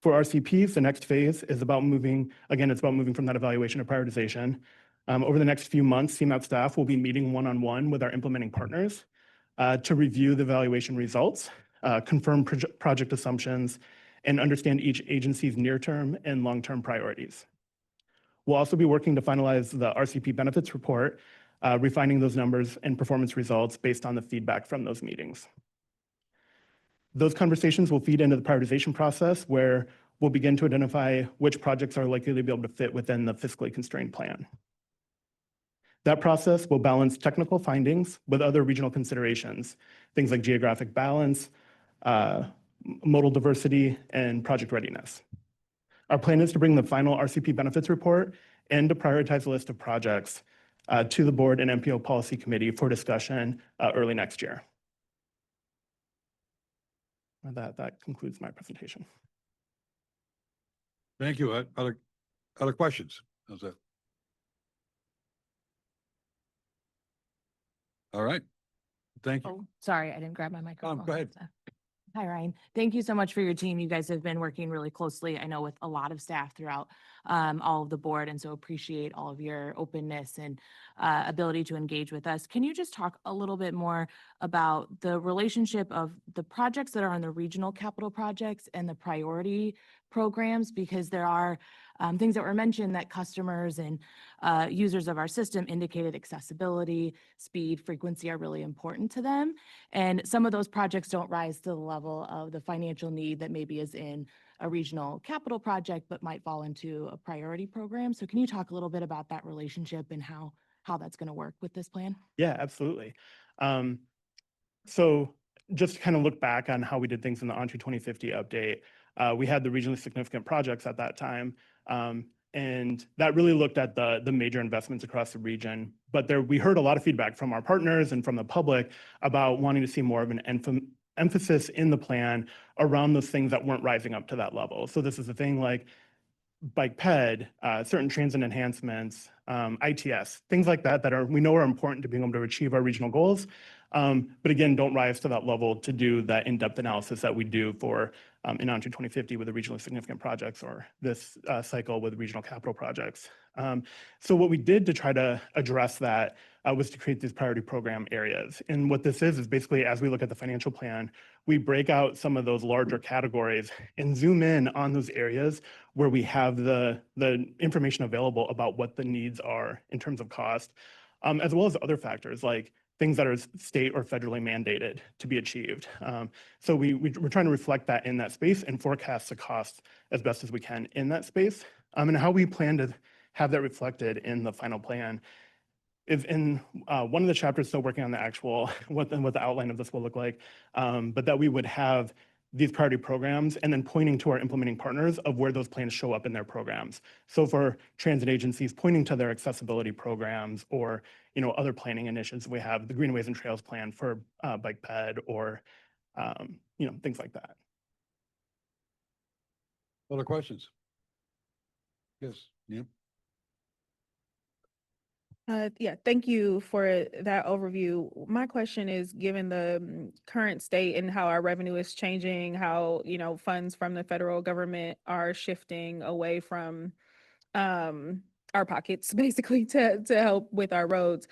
For RCPs, the next phase is about moving, again, it's about moving from that evaluation to prioritization. Over the next few months, CMAP staff will be meeting one-on-one with our implementing partners to review the evaluation results, confirm project assumptions, and understand each agency's near-term and long-term priorities. We'll also be working to finalize the RCP benefits report, refining those numbers and performance results based on the feedback from those meetings. Those conversations will feed into the prioritization process where we'll begin to identify which projects are likely to be able to fit within the fiscally constrained plan. That process will balance technical findings with other regional considerations, things like geographic balance, modal diversity, and project readiness. Our plan is to bring the final RCP benefits report and to prioritize a list of projects to the board and MPO policy committee for discussion early next year. That concludes my presentation. Thank you. Other questions? How's that? All right. Thank you. Oh, sorry, I didn't grab my microphone. Go ahead. Hi, Ryan. Thank you so much for your team. You guys have been working really closely, I know, with a lot of staff throughout all of the board, and so appreciate all of your openness and ability to engage with us. Can you just talk a little bit more about the relationship of the projects that are on the regional capital projects and the priority programs? Because there are things that were mentioned that customers and users of our system indicated accessibility, speed, frequency are really important to them. And some of those projects don't rise to the level of the financial need that maybe is in a regional capital project, but might fall into a priority program. So can you talk a little bit about that relationship and how that's going to work with this plan? Yeah, absolutely. So just to kind of look back on how we did things in the ONTRE 2050 update, we had the regionally significant projects at that time. And that really looked at the major investments across the region. But we heard a lot of feedback from our partners and from the public about wanting to see more of an emphasis in the plan around those things that weren't rising up to that level. So this is a thing like bike ped, certain transit enhancements, ITS, things like that we know are important to being able to achieve our regional goals. But again, don't rise to that level to do that in-depth analysis that we do for in ONTRE 2050 with the regionally significant projects, or this cycle with regional capital projects. So what we did to try to address that was to create these priority program areas. And what this is basically, as we look at the financial plan, we break out some of those larger categories and zoom in on those areas where we have the information available about what the needs are in terms of cost, as well as other factors like things that are state or federally mandated to be achieved. So we're trying to reflect that in that space and forecast the cost as best as we can in that space. And how we plan to have that reflected in the final plan is in one of the chapters, still working on the actual, what the outline of this will look like, but that we would have these priority programs and then pointing to our implementing partners of where those plans show up in their programs. So for transit agencies, pointing to their accessibility programs or other planning initiatives. We have the Greenways and Trails plan for bike ped or things like that. Other questions? Yes, yeah. Yeah, thank you for that overview. My question is, given the current state and how our revenue is changing, how, funds from the federal government are shifting away from our pockets, basically, to help with our roads,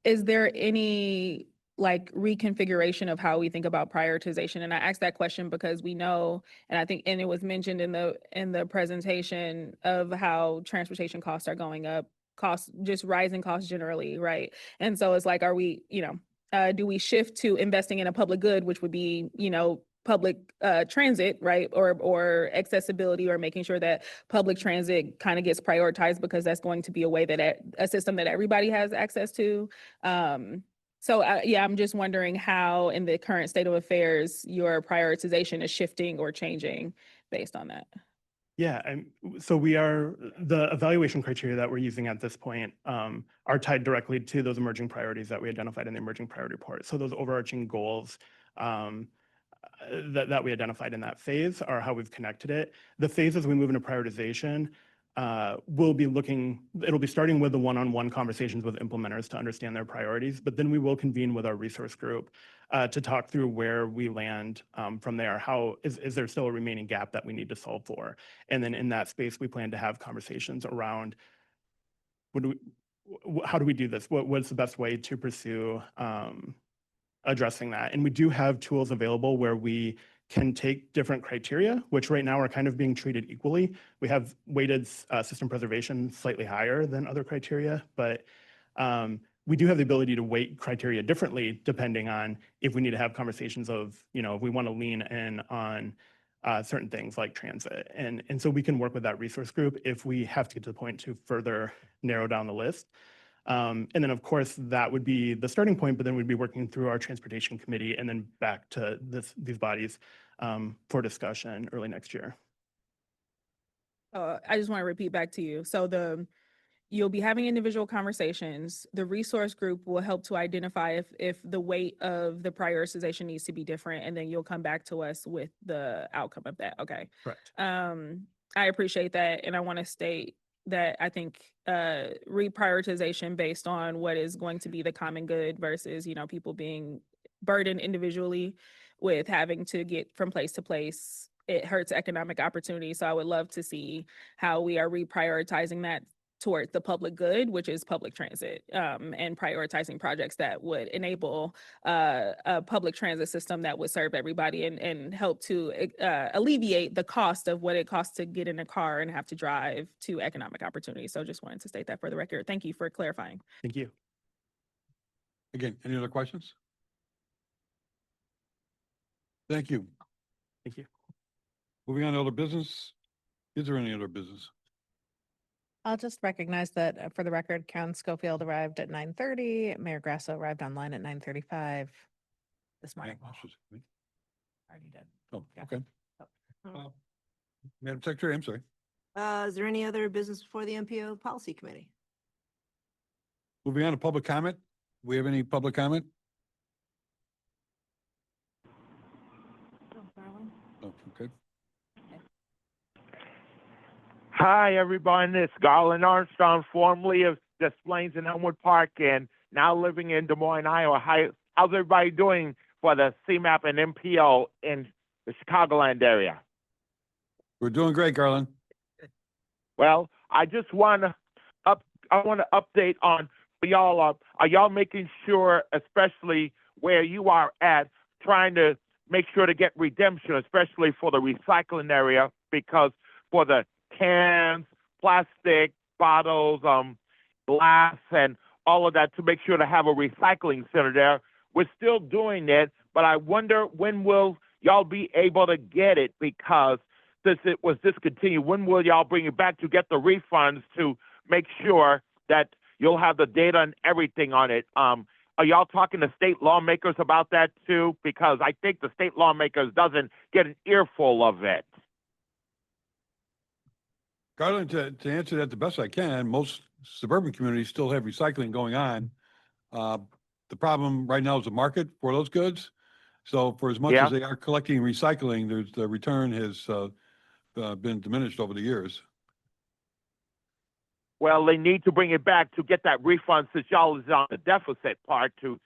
is there any reconfiguration of how we think about prioritization? And I asked that question because we know, and I think, and it was mentioned in the presentation of how transportation costs are going up, just rising costs generally, right? And so it's like, are we, do we shift to investing in a public good, which would be, public transit, right? Or accessibility, or making sure that public transit kind of gets prioritized because that's going to be a way that a system that everybody has access to. So I'm just wondering how in the current state of affairs, your prioritization is shifting or changing based on that. Yeah, so the evaluation criteria that we're using at this point are tied directly to those emerging priorities that we identified in the emerging priority report. So those overarching goals that we identified in that phase are how we've connected it. The phase as we move into prioritization, it'll be starting with the one-on-one conversations with implementers to understand their priorities, but then we will convene with our resource group to talk through where we land from there. Is there still a remaining gap that we need to solve for? And then in that space, we plan to have conversations around how do we do this? What's the best way to pursue addressing that? And we do have tools available where we can take different criteria, which right now are kind of being treated equally. We have weighted system preservation slightly higher than other criteria, but we do have the ability to weight criteria differently depending on if we need to have conversations of, if we want to lean in on certain things like transit. And so we can work with that resource group if we have to get to the point to further narrow down the list. And then, of course, that would be the starting point, but then we'd be working through our transportation committee and then back to these bodies for discussion early next year. I just want to repeat back to you. So you'll be having individual conversations. The resource group will help to identify if the weight of the prioritization needs to be different, and then you'll come back to us with the outcome of that. Okay. Correct. I appreciate that. And I want to state that I think reprioritization based on what is going to be the common good versus, people being burdened individually with having to get from place to place, it hurts economic opportunity. So I would love to see how we are reprioritizing that toward the public good, which is public transit, and prioritizing projects that would enable a public transit system that would serve everybody and help to alleviate the cost of what it costs to get in a car and have to drive to economic opportunity. So just wanted to state that for the record. Thank you for clarifying. Thank you. Again, any other questions? Thank you. Thank you. Moving on to other business. Is there any other business? I'll just recognize that for the record, Councilman Schofield arrived at 9:30. Mayor Grasso arrived online at 9:35 this morning. Already did. Oh, Yeah. okay. Madam Secretary, I'm sorry. Is there any other business before the MPO Policy Committee? Moving on to public comment. We have any public comment? Oh, okay. Hi, everyone. It's Garland Armstrong, formerly of Des Plaines and Elmwood Park, and now living in Des Moines, Iowa. How's everybody doing for the CMAP and MPO in the Chicagoland area? We're doing great, Garland. Well, I just want to update on y'all. Are y'all making sure, especially where you are at, trying to make sure to get redemption, especially for the recycling area, because for the cans, plastic, bottles, glass, and all of that, to make sure to have a recycling center there. We're still doing it, but I wonder when will y'all be able to get it, because since it was discontinued, when will y'all bring it back to get the refunds to make sure that you'll have the data and everything on it? Are y'all talking to state lawmakers about that too? Because I think the state lawmakers doesn't get an earful of it. Garland, to answer that the best I can, most suburban communities still have recycling going on. The problem right now is the market for those goods. So for as much as they are collecting and recycling, the return has been diminished over the years. Well, they need to bring it back to get that refund, since y'all is on the deficit part, to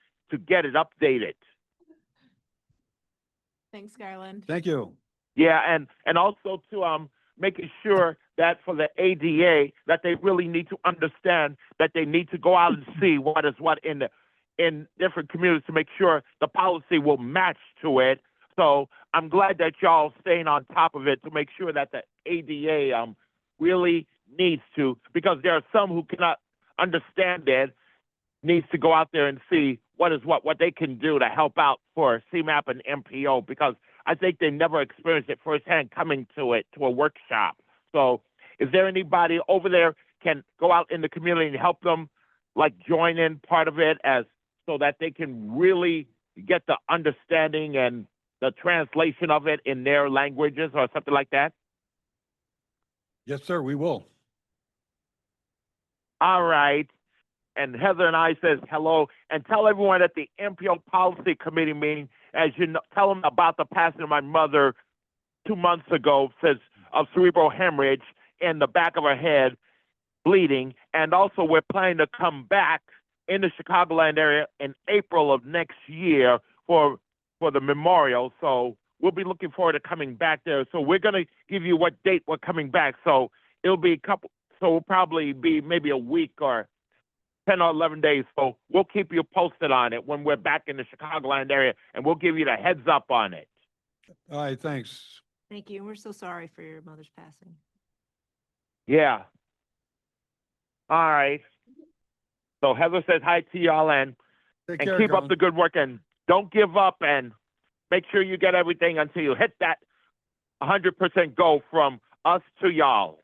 get it updated. Thanks, Garland. Thank you. Yeah, and also to making sure that for the ADA, that they really need to understand that they need to go out and see what is what in different communities to make sure the policy will match to it. So I'm glad that y'all staying on top of it to make sure that the ADA really needs to, because there are some who cannot understand it, needs to go out there and see what is what they can do to help out for CMAP and MPO, because I think they never experienced it firsthand coming to a workshop. So is there anybody over there can go out in the community and help them, like join in part of it, as so that they can really get the understanding and the translation of it in their languages or something like that? Yes, sir, we will. All right. And Heather and I says hello, and tell everyone at the MPO Policy Committee meeting, as you know, tell them about the passing of my mother 2 months ago, says of cerebral hemorrhage in the back of her head, bleeding. And also we're planning to come back in the Chicagoland area in April of next year for the memorial. So we'll be looking forward to coming back there. So we're going to give you what date we're coming back. So it'll be it'll probably be maybe a week or 10 or 11 days. So we'll keep you posted on it when we're back in the Chicagoland area, and we'll give you the heads up on it. All right, thanks. Thank you. And we're so sorry for your mother's passing. Yeah. All right. So Heather says hi to y'all, and Take and care, keep up Colin. the good work, and don't give up, and make sure you get everything until you hit that 100% goal from us to y'all.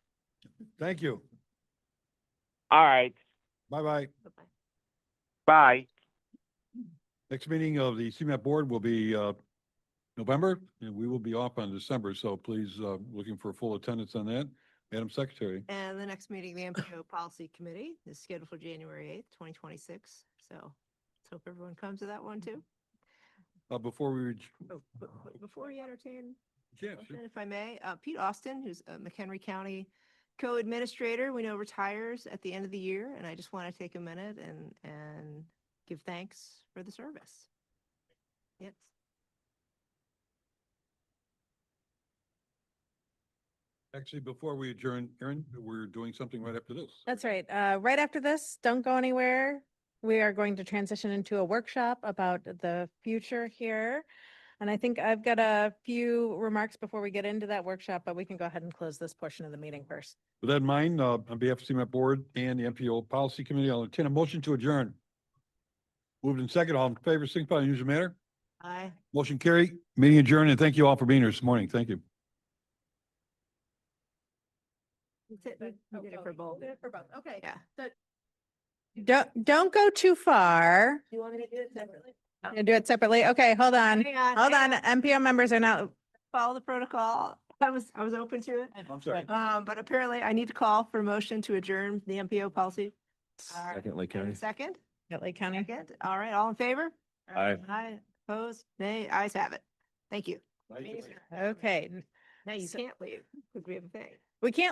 Thank you. All right. Bye-bye. Bye-bye. Bye. Next meeting of the CMAP board will be November, and we will be off on December. So please, looking for full attendance on that. Madam Secretary. And the next meeting, the MPO Policy Committee is scheduled for January 8th, 2026. So let's hope everyone comes to that one too. Before we, Oh, but before you entertain, yeah, motion, if I may, Pete Austin, who's a McHenry County co-administrator, we know retires at the end of the year, and I just want to take a minute and give thanks for the service. Yes. actually, before we adjourn, Erin, we're doing something right after this. That's right. Right after this, don't go anywhere. We are going to transition into a workshop about the future here. And I think I've got a few remarks before we get into that workshop, but we can go ahead and close this portion of the meeting first. With that in mind, on behalf of CMAP board and the MPO Policy Committee, I'll entertain a motion to adjourn. Moved in second, all in favor, signify by the usual manner. Aye. Motion carried, meeting adjourned, and thank you all for being here this morning. Thank you. That's it. We did it for both. Okay. Yeah. Don't go too far. Do you want me to do it separately? You do it separately. Okay, hold on. Hang on. Hold on. hang on. MPO members are now, Follow the protocol. I was open to it. I'm sorry. But apparently I need to call for a motion to adjourn the MPO policy. Second, Lake County. Second? Lake County. Second. All right, all in favor? Aye. Aye. Opposed? Nay. Ayes have it. Thank you. Okay, Now you can't leave because we have a thing. we can't